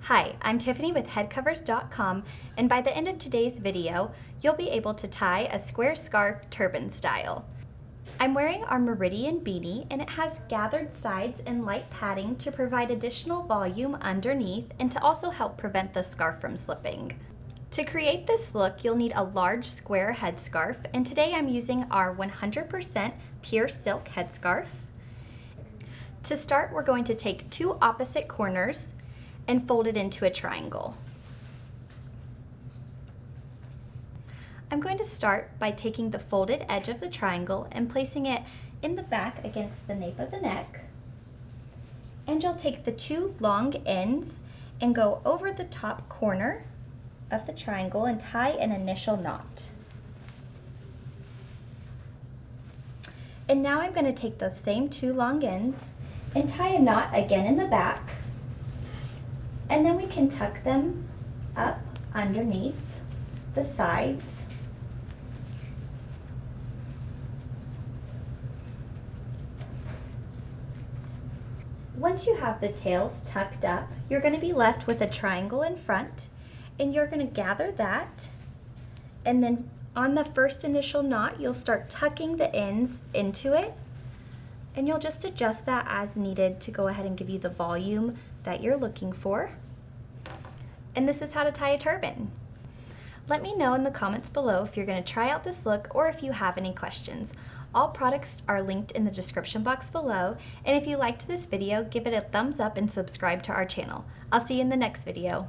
Hi, I'm Tiffany with Headcovers.com, and by the end of today's video, you'll be able to tie a square scarf turban style. I'm wearing our Meridian beanie, and it has gathered sides and light padding to provide additional volume underneath and to also help prevent the scarf from slipping. To create this look, you'll need a large square headscarf, and today I'm using our 100% pure silk headscarf. To start, we're going to take two opposite corners and fold it into a triangle. I'm going to start by taking the folded edge of the triangle and placing it in the back against the nape of the neck. And you'll take the two long ends and go over the top corner of the triangle and tie an initial knot. And now I'm going to take those same two long ends and tie a knot again in the back. And then we can tuck them up underneath the sides. Once you have the tails tucked up, you're going to be left with a triangle in front, and you're going to gather that, and then on the first initial knot, you'll start tucking the ends into it, and you'll just adjust that as needed to go ahead and give you the volume that you're looking for. And this is how to tie a turban. Let me know in the comments below if you're going to try out this look or if you have any questions. All products are linked in the description box below, and if you liked this video, give it a thumbs up and subscribe to our channel. I'll see you in the next video.